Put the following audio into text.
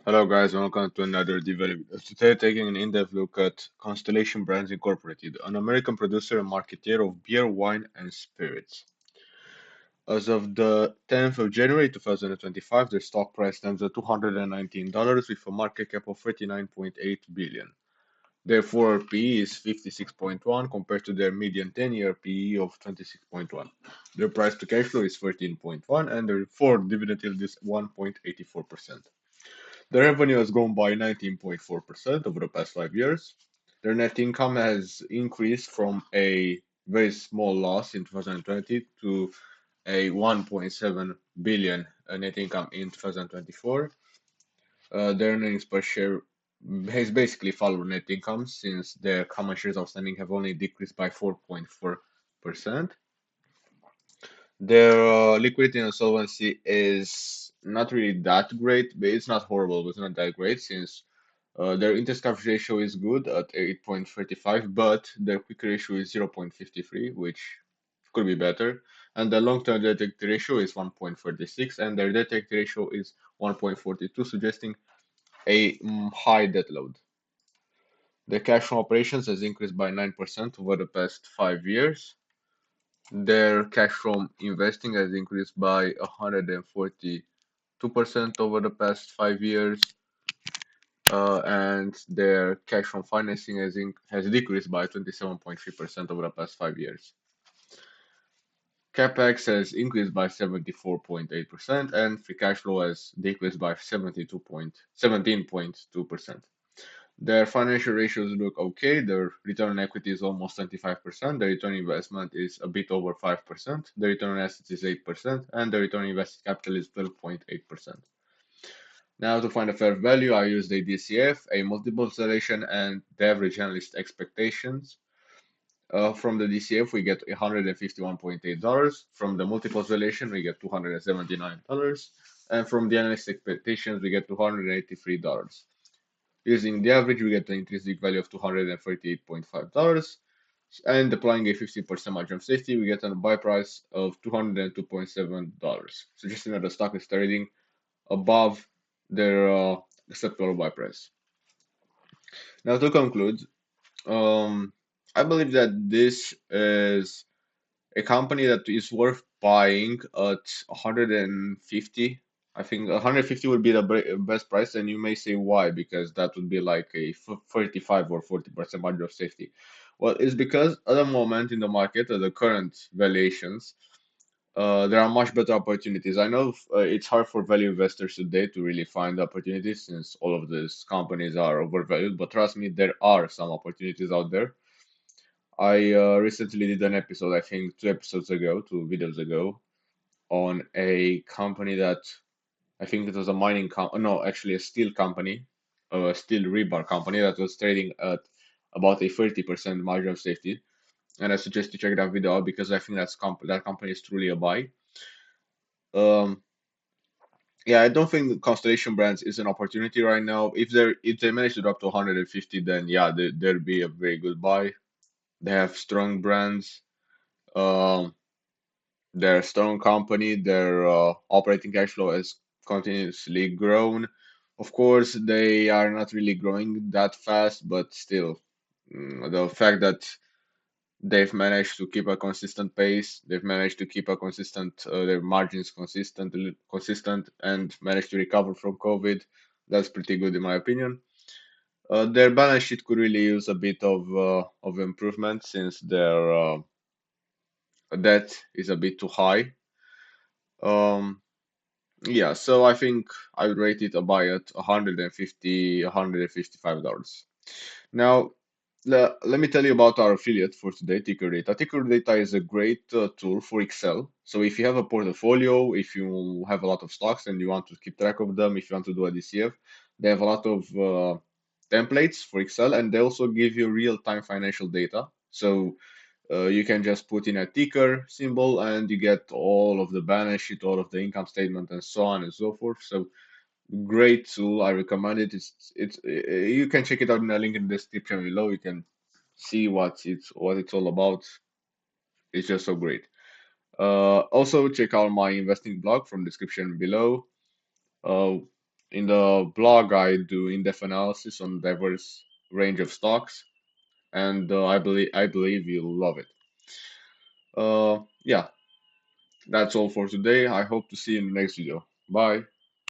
Hello guys, welcome to another development. Today taking an in-depth look at Constellation Brands Incorporated, an American producer and marketeer of beer, wine, and spirits. As of the 10th of January 2025, their stock price stands at $219 with a market cap of 39.8 billion. Their forward PE is 56.1 compared to their median 10-year PE of 26.1. Their price to cash flow is 13.1 and their forward dividend yield is 1.84%. The revenue has grown by 19.4% over the past 5 years. Their net income has increased from a very small loss in 2020 to a 1.7 billion net income in 2024. Their earnings per share has basically followed net income since their common shares outstanding have only decreased by 4.4%. Their liquidity and solvency is not really that great, but it's not horrible, but it's not that great since their interest coverage ratio is good at 8.35, but their quick ratio is 0.53, which could be better. And the long-term debt equity ratio is 1.36, and their debt equity ratio is 1.42, suggesting a high debt load. The cash from operations has increased by 9% over the past 5 years. Their cash from investing has increased by 142% over the past 5 years. And their cash from financing has decreased by 27.3% over the past 5 years. CapEx has increased by 74.8%, and free cash flow has decreased by 17.2%. Their financial ratios look okay. Their return on equity is almost 25%. The return on investment is a bit over 5%. The return on assets is 8%, and the return on invested capital is 12.8%. Now to find a fair value, I used a DCF, a multiple valuation, and the average analyst expectations. From the DCF, we get $151.8. From the multiple valuation, we get $279. And from the analyst expectations, we get $283. Using the average, we get an intrinsic value of $238.5. And applying a 50% margin of safety, we get a buy price of $202.7, suggesting that the stock is trading above their acceptable buy price. Now, to conclude, I believe that this is a company that is worth buying at 150. I think 150 would be the best price, and you may say why, because that would be like a 35 or 40% margin of safety. Well, it's because at the moment in the market, at the current valuations, there are much better opportunities. I know it's hard for value investors today to really find opportunities since all of these companies are overvalued, but trust me, there are some opportunities out there. I recently did an episode, I think 2 episodes ago, 2 videos ago, on a company that I think it was a mining no, actually a steel company, a steel rebar company that was trading at about a 30% margin of safety. And I suggest you check that video out because I think that company is truly a buy. Um, yeah, I don't think Constellation Brands is an opportunity right now. If they manage to drop to 150, then yeah, there'll be a very good buy. They have strong brands. Um, they're a strong company. Their operating cash flow has continuously grown. Of course, they are not really growing that fast, but still, the fact that they've managed to keep a consistent pace, they've managed to keep a consistent their margins consistent, and managed to recover from COVID. That's pretty good in my opinion. Their balance sheet could really use a bit of improvement since their debt is a bit too high. Um, yeah, so I think I would rate it a buy at 150, $155. Now, let me tell you about our affiliate for today, Ticker Data. Ticker Data is a great tool for Excel. So if you have a portfolio, if you have a lot of stocks and you want to keep track of them, if you want to do a DCF, they have a lot of templates for Excel, and they also give you real-time financial data. So you can just put in a ticker symbol and you get all of the balance sheet, all of the income statement, and so on and so forth. So great tool. I recommend it. It's you can check it out in the link in the description below. You can see what it's all about. It's just so great. Also check out my investing blog from description below. Uh, In the blog, I do in-depth analysis on diverse range of stocks, and I believe you'll love it. Yeah, that's all for today. I hope to see you in the next video. Bye.